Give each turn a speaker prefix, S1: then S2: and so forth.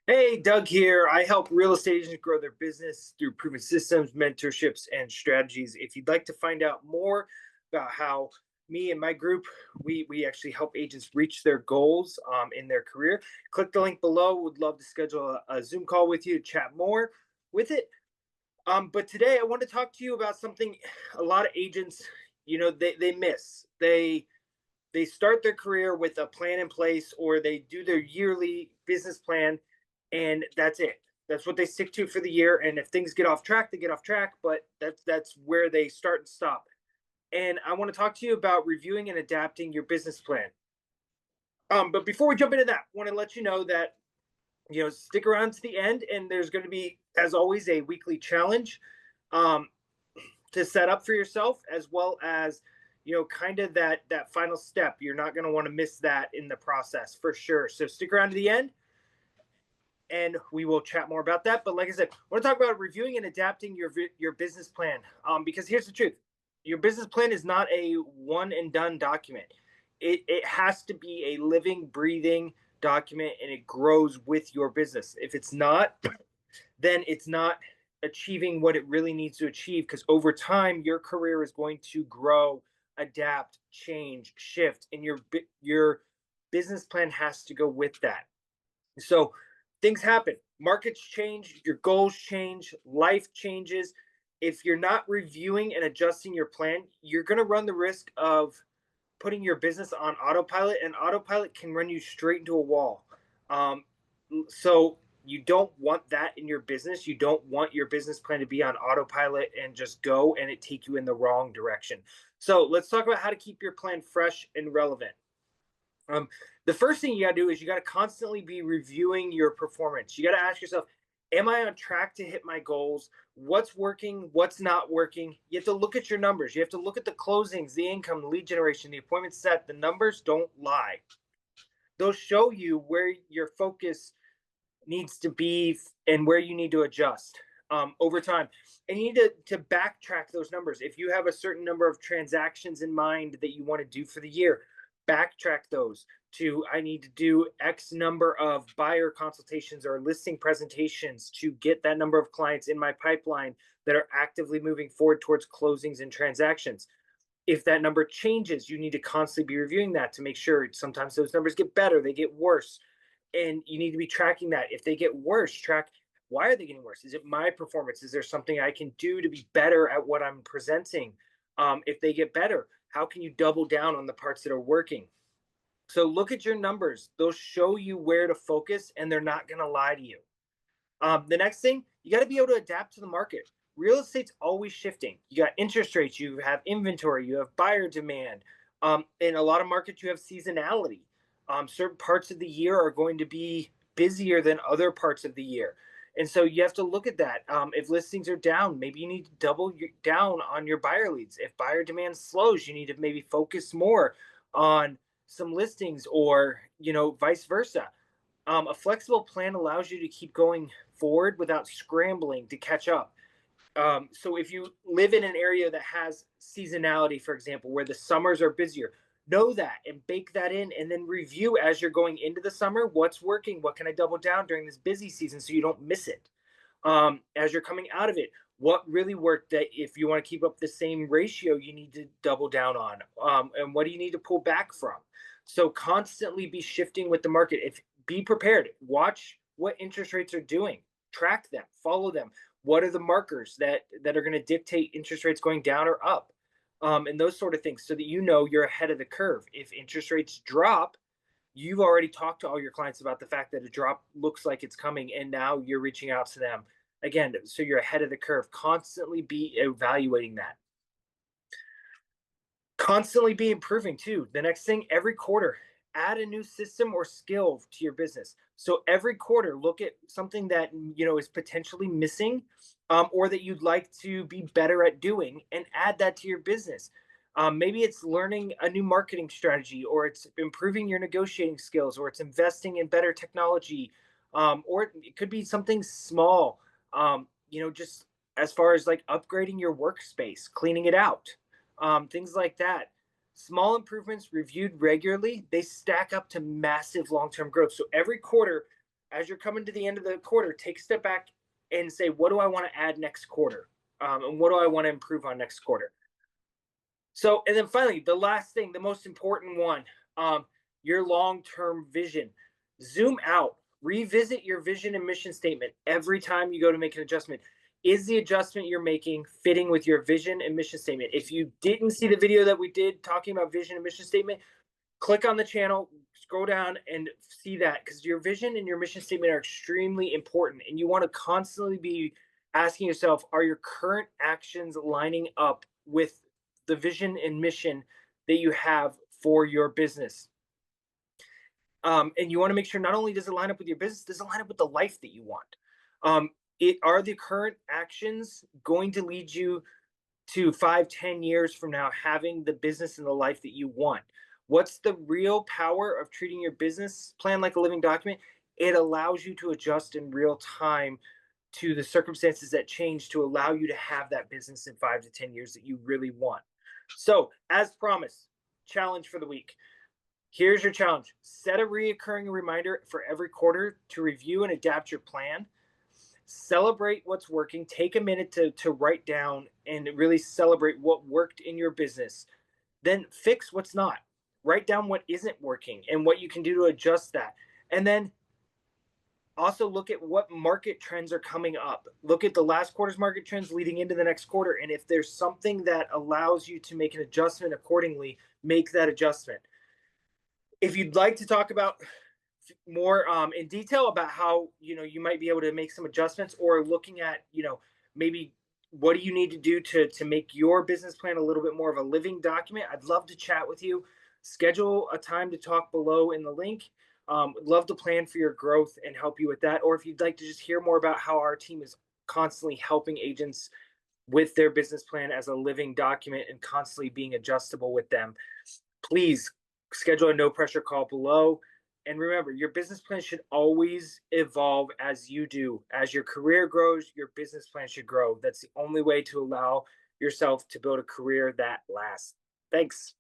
S1: Hey, Doug here. I help real estate agents grow their business through proven systems, mentorships, and strategies. If you'd like to find out more about how me and my group, we actually help agents reach their goals in their career, click the link below. Would love to schedule a Zoom call with you to chat more with it. But today I want to talk to you about something a lot of agents, they miss. They start their career with a plan in place, or they do their yearly business plan, and that's it. That's what they stick to for the year. And if things get off track, they get off track, but that's where they start and stop. And I want to talk to you about reviewing and adapting your business plan. But before we jump into that, I want to let you know that stick around to the end, and there's going to be, as always, a weekly challenge um, to set up for yourself, as well as kind of that final step. You're not going to want to miss that in the process for sure. So stick around to the end, and we will chat more about that. But like I said, I want to talk about reviewing and adapting your business plan. Because here's the truth: your business plan is not a one and done document. It has to be a living, breathing document, and it grows with your business. If it's not, then it's not achieving what it really needs to achieve, because over time your career is going to grow, adapt, change, shift, and your business plan has to go with that. So things happen, markets change, your goals change, life changes. If you're not reviewing and adjusting your plan, you're going to run the risk of putting your business on autopilot, and autopilot can run you straight into a wall. So you don't want that in your business. You don't want your business plan to be on autopilot and just go and it take you in the wrong direction. So let's talk about how to keep your plan fresh and relevant. Um, the first thing you got to do is you got to constantly be reviewing your performance. You got to ask yourself, am I on track to hit my goals? What's working? What's not working? You have to look at your numbers. You have to look at the closings, the income, the lead generation, the appointment set. The numbers don't lie. They'll show you where your focus needs to be and where you need to adjust over time. And you need to backtrack those numbers. If you have a certain number of transactions in mind that you want to do for the year, backtrack those to, I need to do X number of buyer consultations or listing presentations to get that number of clients in my pipeline that are actively moving forward towards closings and transactions. If that number changes, you need to constantly be reviewing that to make sure. Sometimes those numbers get better, they get worse, and you need to be tracking that. If they get worse, track, why are they getting worse? Is it my performance? Is there something I can do to be better at what I'm presenting? If they get better, how can you double down on the parts that are working? So look at your numbers. They'll show you where to focus, and they're not going to lie to you. The next thing, you got to be able to adapt to the market. Real estate's always shifting. You got interest rates, you have inventory, you have buyer demand. In a lot of markets, you have seasonality. Certain parts of the year are going to be busier than other parts of the year. And so you have to look at that. If listings are down, maybe you need to double down on your buyer leads. If buyer demand slows, you need to maybe focus more on some listings, or vice versa. A flexible plan allows you to keep going forward without scrambling to catch up. So if you live in an area that has seasonality, for example, where the summers are busier, know that and bake that in, and then review as you're going into the summer, what's working, what can I double down during this busy season so you don't miss it. As you're coming out of it, what really worked, that if you want to keep up the same ratio, you need to double down on, and what do you need to pull back from. So constantly be shifting with the market. If Be prepared, watch what interest rates are doing, track them, follow them. What are the markers that are going to dictate interest rates going down or up, and those sort of things, so that you're ahead of the curve. If interest rates drop, you've already talked to all your clients about the fact that a drop looks like it's coming, and now you're reaching out to them again, so you're ahead of the curve. Constantly be evaluating that, constantly be improving too. The next thing, every quarter, add a new system or skill to your business. So every quarter, look at something that is potentially missing, or that you'd like to be better at doing, and add that to your business. Maybe it's learning a new marketing strategy, or it's improving your negotiating skills, or it's investing in better technology, or it could be something small. Just as far as like upgrading your workspace, cleaning it out, things like that. Small improvements reviewed regularly, they stack up to massive long-term growth. So every quarter, as you're coming to the end of the quarter, take a step back and say, what do I want to add next quarter? And what do I want to improve on next quarter? So, and then finally, the last thing, the most important one, your long term vision. Zoom out, revisit your vision and mission statement every time you go to make an adjustment. Is the adjustment you're making fitting with your vision and mission statement? If you didn't see the video that we did talking about vision and mission statement, click on the channel, scroll down and see that, because your vision and your mission statement are extremely important. And you want to constantly be asking yourself, are your current actions lining up with the vision and mission that you have for your business? And you want to make sure not only does it line up with your business, does it line up with the life that you want? It are the current actions going to lead you to 5, 10 years from now having the business and the life that you want? What's the real power of treating your business plan like a living document? It allows you to adjust in real time to the circumstances that change to allow you to have that business in 5 to 10 years that you really want. So, as promised, challenge for the week. Here's your challenge: set a reoccurring reminder for every quarter to review and adapt your plan. Celebrate what's working. Take a minute to write down and really celebrate what worked in your business. Then fix what's not. Write down what isn't working and what you can do to adjust that. And then also look at what market trends are coming up. Look at the last quarter's market trends leading into the next quarter. And if there's something that allows you to make an adjustment accordingly, make that adjustment. If you'd like to talk about more in detail about how you might be able to make some adjustments, or looking at maybe what do you need to do to make your business plan a little bit more of a living document, I'd love to chat with you. Schedule a time to talk below in the link. Would love to plan for your growth and help you with that. Or if you'd like to just hear more about how our team is constantly helping agents with their business plan as a living document and constantly being adjustable with them, please schedule a no pressure call below. And remember, your business plan should always evolve as you do. As your career grows, your business plan should grow. That's the only way to allow yourself to build a career that lasts. Thanks.